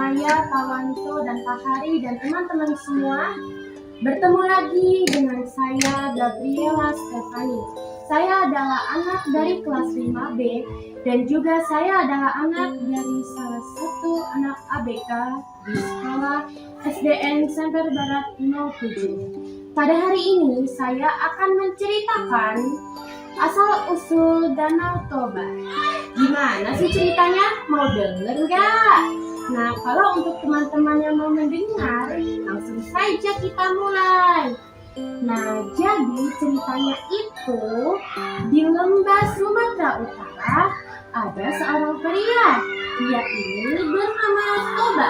saya, Kak Wanito dan Pak Hari dan teman-teman semua. Bertemu lagi dengan saya, Gabriela Stefani. Saya adalah anak dari kelas 5B dan juga saya adalah anak dari salah satu anak ABK di sekolah SDN Semper Barat 07. Pada hari ini saya akan menceritakan asal-usul Danau Toba. Gimana sih ceritanya? Mau denger nggak? Nah, kalau untuk teman-teman yang mau mendengar, langsung saja kita mulai. Nah, jadi ceritanya itu di lembah Sumatera Utara ada seorang pria. Dia ini bernama Toba.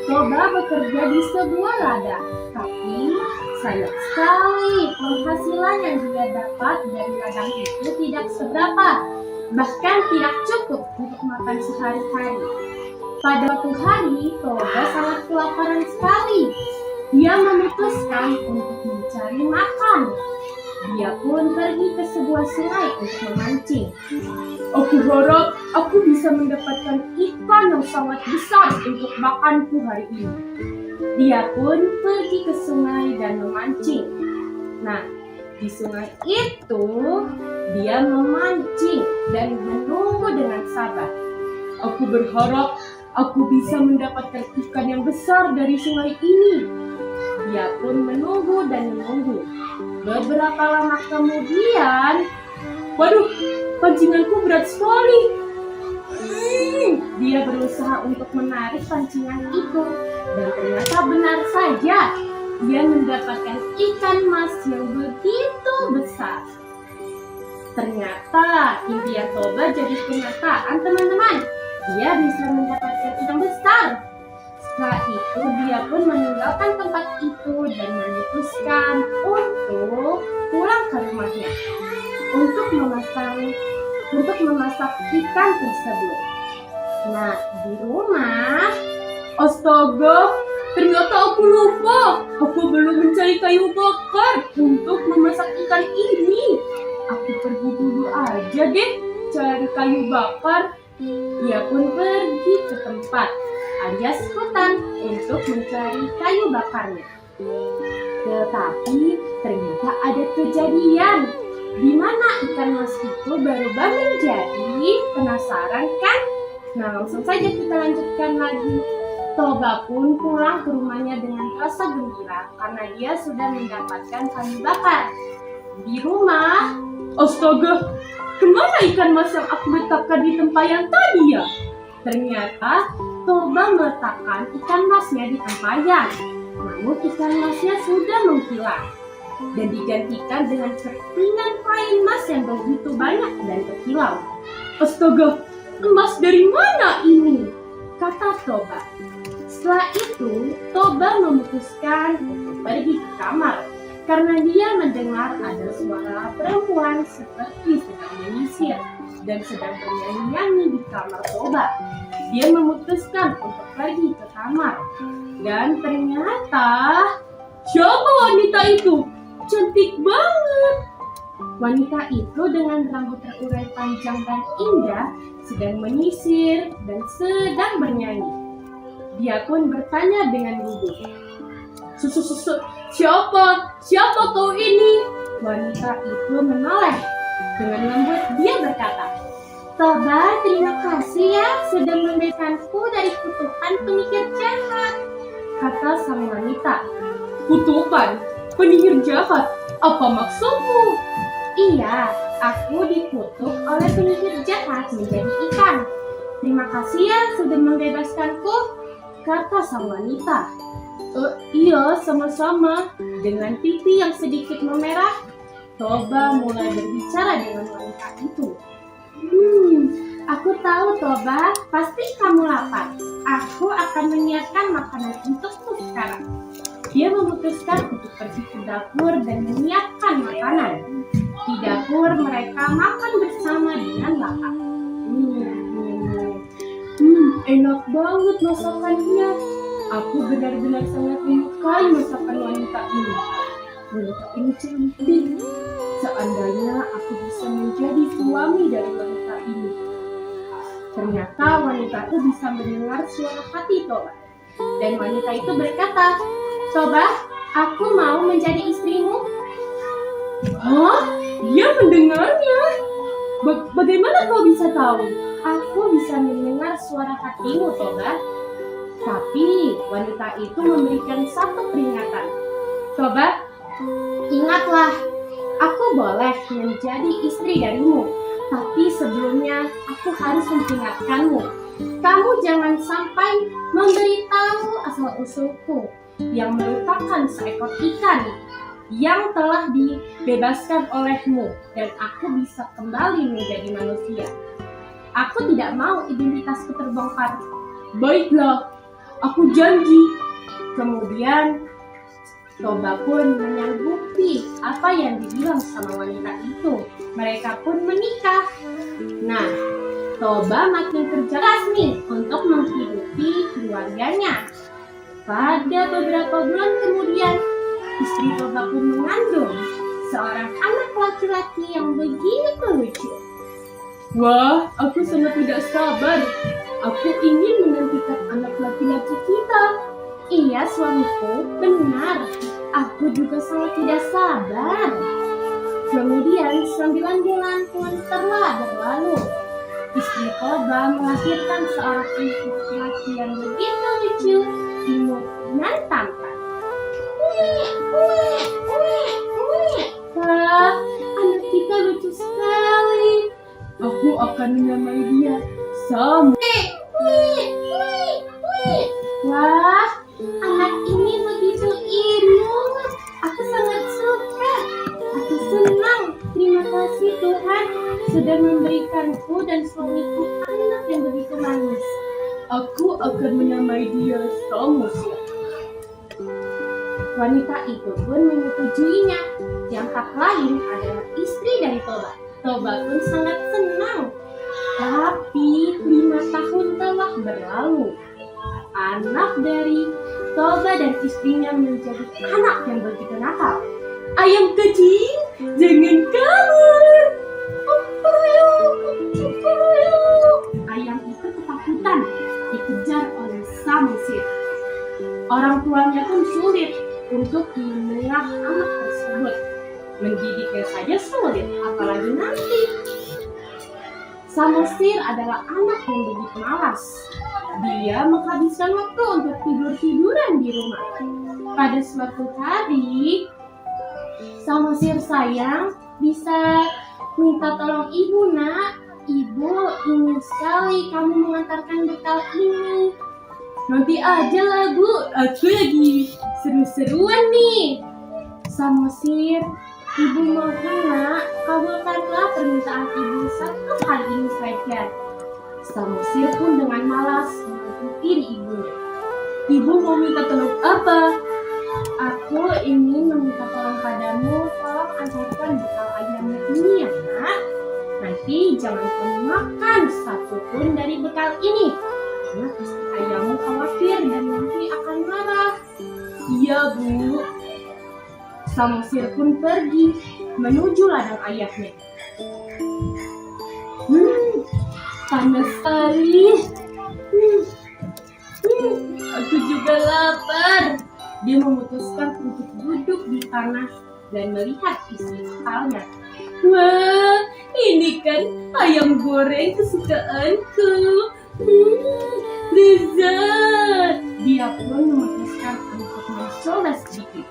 Toba bekerja di sebuah ladang, tapi sayang sekali penghasilan yang dia dapat dari ladang itu tidak seberapa, bahkan tidak cukup untuk makan sehari-hari. Pada suatu hari, Toba sangat kelaparan sekali. Dia memutuskan untuk mencari makan. Dia pun pergi ke sebuah sungai untuk memancing. Aku harap aku bisa mendapatkan ikan yang sangat besar untuk makanku hari ini. Dia pun pergi ke sungai dan memancing. Nah, di sungai itu dia memancing dan menunggu dengan sabar. Aku berharap aku bisa mendapatkan ikan yang besar dari sungai ini. Dia pun menunggu dan menunggu. Beberapa lama kemudian, waduh, pancinganku berat sekali. Dia berusaha untuk menarik pancingan itu dan ternyata benar saja dia mendapatkan ikan mas yang begitu besar. Ternyata impian Toba jadi kenyataan, teman-teman. Dia bisa mendapatkan ikan besar. Setelah itu dia pun meninggalkan tempat itu dan memutuskan untuk pulang ke rumahnya untuk memasak ikan tersebut. Nah, di rumah, astaga, ternyata aku lupa. Aku belum mencari kayu bakar untuk memasak ikan ini. Aku pergi dulu aja deh cari kayu bakar. Dia pun pergi ke tempat alias hutan untuk mencari kayu bakarnya. Tetapi ternyata ada kejadian di mana ikan mas itu baru bangun. Jadi penasaran kan? Nah, langsung saja kita lanjutkan lagi. Toba pun pulang ke rumahnya dengan rasa gembira karena dia sudah mendapatkan kayu bakar. Di rumah, astaga, kemana ikan mas yang aku letakkan di tempat yang tadi ya? Ternyata Toba meletakkan ikan masnya di tempayan. Namun ikan masnya sudah menghilang dan digantikan dengan kepingan kain mas yang begitu banyak dan berkilau. Astaga, emas dari mana ini? Kata Toba. Setelah itu, Toba memutuskan untuk pergi ke kamar karena dia mendengar ada suara perempuan seperti sedang menyisir dan sedang bernyanyi-nyanyi di kamar Toba. Dia memutuskan untuk pergi ke kamar dan ternyata siapa wanita itu? Cantik banget. Wanita itu dengan rambut terurai panjang dan indah sedang menyisir dan sedang bernyanyi. Dia pun bertanya dengan gugup, Siapa kau ini? Wanita itu menoleh. Dengan lembut dia berkata, Toba, terima kasih ya sudah membebaskanku dari kutukan penyihir jahat. Kata sang wanita. Kutukan? Penyihir jahat? Apa maksudmu? Iya, aku dikutuk oleh penyihir jahat menjadi ikan. Terima kasih ya sudah membebaskanku. Kata sang wanita. Iya, sama-sama. Dengan pipi yang sedikit memerah, Toba mulai berbicara dengan wanita itu. Aku tahu Toba, pasti kamu lapar. Aku akan menyiapkan makanan untukmu sekarang. Dia memutuskan untuk pergi ke dapur dan menyiapkan makanan. Di dapur mereka makan bersama dengan lahap. Enak banget masakannya. Aku benar-benar sangat menyukai masakan wanita ini. Wanita ini cantik. Seandainya aku bisa menjadi suami dari wanita ini. Ternyata wanita itu bisa mendengar suara hati Toba. Dan wanita itu berkata, "Toba, aku mau menjadi istrimu." Hah? Dia mendengarnya? Bagaimana kau bisa tahu? Aku bisa mendengar suara hatimu, Toba. Tapi wanita itu memberikan satu peringatan. Toba, ingatlah, aku boleh menjadi istri darimu. Tapi sebelumnya aku harus memperingatkanmu. Kamu jangan sampai memberitahu asal-usulku yang merupakan seekor ikan yang telah dibebaskan olehmu dan aku bisa kembali menjadi manusia. Aku tidak mau identitasku terbongkar. Baiklah, aku janji. Kemudian Toba pun menyanggupi apa yang dibilang sama wanita itu. Mereka pun menikah. Nah, Toba makin kerja keras nih untuk menghidupi keluarganya. Pada beberapa bulan kemudian, istri Toba pun mengandung seorang anak laki-laki yang begitu lucu. Wah, aku sangat tidak sabar. Aku ingin menantikan anak laki-laki kita. Iya, suamiku, benar. Aku juga sangat tidak sabar. Kemudian 9 bulan pun telah berlalu. Istri Toba melahirkan seorang anak laki-laki yang begitu lucu, imut, dan tampan. Wah, anak kita lucu sekali. Aku akan menamai dia Sam. Wah, anak ini begitu imut. Aku sangat suka. Aku senang. Terima kasih Tuhan sudah memberikanku dan suamiku anak yang begitu manis. Aku akan menamai dia Samuel. Wanita itu pun menyetujuinya. Yang tak lain adalah istri dari Toba. Toba pun sangat senang. Tapi 5 tahun telah berlalu. Anak dari Toba dan istrinya menjadi anak yang begitu nakal. Ayam kecil, jangan kabur. Ayam itu ketakutan dikejar oleh Samosir. Orang tuanya pun sulit untuk mendengar anak tersebut. Mendidiknya saja sulit, apalagi nanti. Samosir adalah anak yang begitu malas. Dia menghabiskan waktu untuk tidur-tiduran di rumah. Pada suatu hari, Samosir sayang, bisa minta tolong ibu nak. Ibu, ingin sekali kamu mengantarkan bekal ini. Nanti aja lah bu, aku lagi seru-seruan nih. Samosir, ibu mohon nak, kabulkanlah permintaan ibu satu kali ini saja. Samosir pun dengan malas mengikuti ibunya. Ibu mau minta tolong apa? Aku ingin meminta tolong padamu, tolong antarkan bekal ayamnya ini ya nak. Nanti jangan kamu makan satupun dari bekal ini, karena istri ayammu khawatir dan nanti akan marah. Iya bu. Samosir pun pergi menuju ladang ayahnya. Panas sekali. Aku juga lapar. Dia memutuskan untuk duduk di tanah dan melihat isi bekalnya. Wah, ini kan ayam goreng kesukaanku. Lezat. Dia pun memutuskan untuk mencoba sedikit.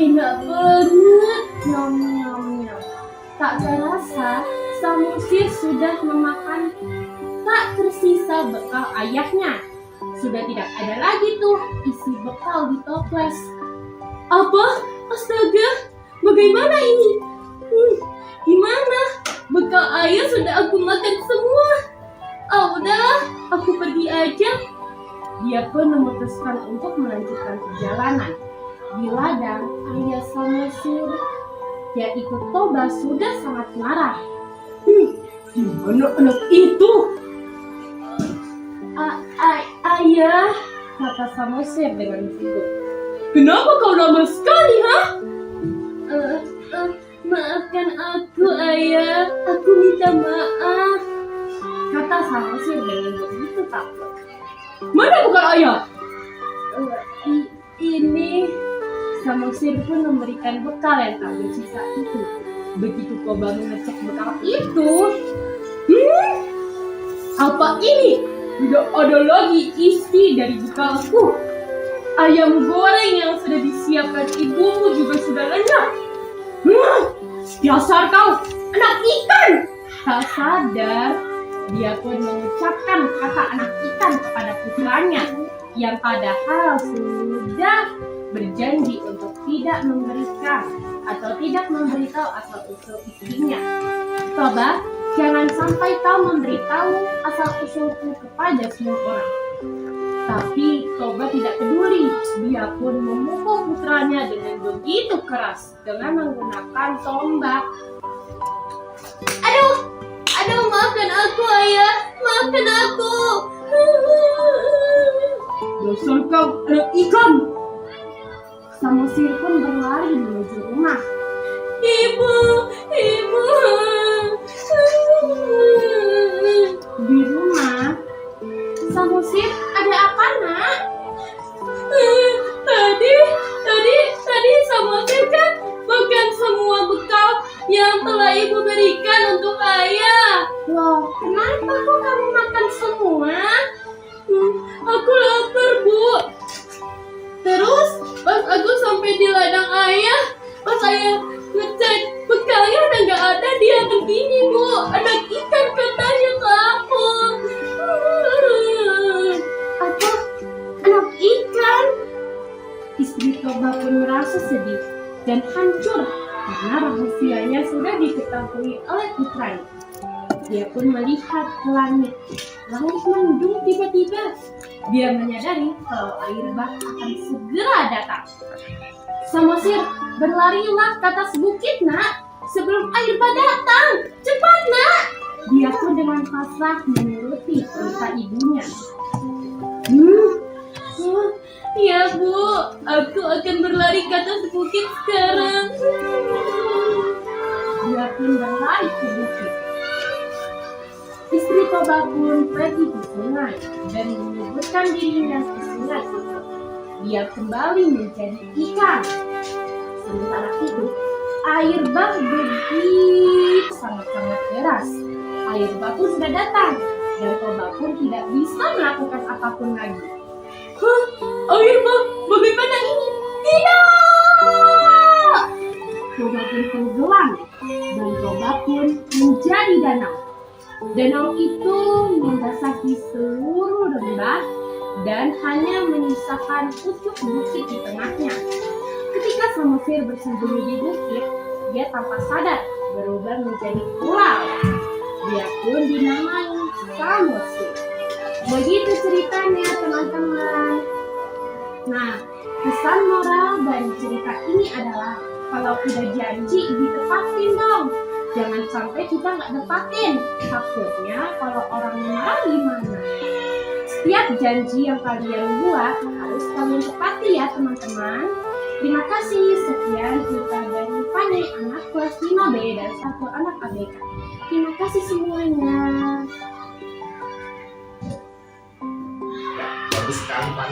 Enak banget. Nyam nyam nyam. Tak terasa, Samosir sudah memakan tak tersisa bekal ayahnya. Sudah tidak ada lagi tuh isi bekal di toples. Apa? Astaga, bagaimana ini? Gimana? Bekal ayah sudah aku makan semua. Udahlah, aku pergi aja. Dia pun memutuskan untuk melanjutkan perjalanan. Di ladang ayah Samosir, yaitu Toba, sudah sangat marah. Gimana anak itu? Ayah, kata Samosir dengan gugup. Kenapa kau lama sekali, ha? Maafkan aku, ayah. Aku minta minta maaf, kata Samosir dengan begitu takut. Mana bukan ayah? Ini. Samosir pun memberikan bekal yang tak bersisa itu. Begitu Toba mengecek bekal itu, apa ini? Tidak ada lagi isi dari bekalku. Ayam goreng yang sudah disiapkan ibumu juga sudah lenyap. Dasar kau, anak ikan! Tak sadar, dia pun mengucapkan kata anak ikan kepada putranya yang padahal sudah berjanji untuk tidak memberikan atau tidak memberitahu asal-usul istrinya. Toba, jangan sampai kau memberitahu asal-usulku kepada semua orang. Tapi Toba tidak peduli, dia pun memukul putranya dengan begitu keras dengan menggunakan tombak. Aduh, maafkan aku ayah, maafkan aku. Dasar kau anak ikan! Samosir pun berlari menuju rumah. Ibu. Di rumah, Samosir, ada apa nak? Tadi Samosir kan makan semua bekal yang telah ibu berikan untuk ayah. Loh, kenapa kok kamu makan semua? Aku lapar, Bu. Terus pas aku sampai di ladang ayah, pas ayah ngecek bekalnya udah nggak ada, dia begini, Bu. Anak ikan katanya ke aku. Apa? Anak ikan? Istri Toba pun merasa sedih dan hancur karena rahasianya sudah diketahui oleh putranya. Dia pun melihat ke langit. Langit mendung tiba-tiba. Dia menyadari kalau air bah akan segera datang. Samosir, berlarilah ke atas bukit, nak, sebelum air bah datang. Cepat, nak. Dia pun dengan pasrah menuruti perintah ibunya. Ya, Bu, aku akan berlari ke atas bukit sekarang. Dia pun berlari ke bukit. Istri Toba pun pergi ke sungai dan menyebutkan dirinya ke sungai itu. Dia kembali menjadi ikan. Sementara itu, air bah begitu sangat-sangat deras. Air bah pun sudah datang dan Toba pun tidak bisa melakukan apapun lagi. Air bah, bagaimana ini? Tidak! Toba pun tenggelam dan Toba pun menjadi danau. Danau itu membasahi seluruh lembah dan hanya menyisakan pucuk bukit di tengahnya. Ketika Samosir bersembunyi di bukit, dia tanpa sadar berubah menjadi pulau. Dia pun dinamai Samosir. Begitu ceritanya, teman-teman. Nah, pesan moral dari cerita ini adalah kalau udah janji ditepatin dong. Jangan sampai kita nggak tepatin. Takutnya kalau orangnya marah gimana? Setiap janji yang kalian buat harus kalian tepati ya, teman-teman. Terima kasih. Sekian cerita dari Fani, anak kelas 5B dan satu anak ABK. Terima kasih semuanya. Bagus sekali, Pak.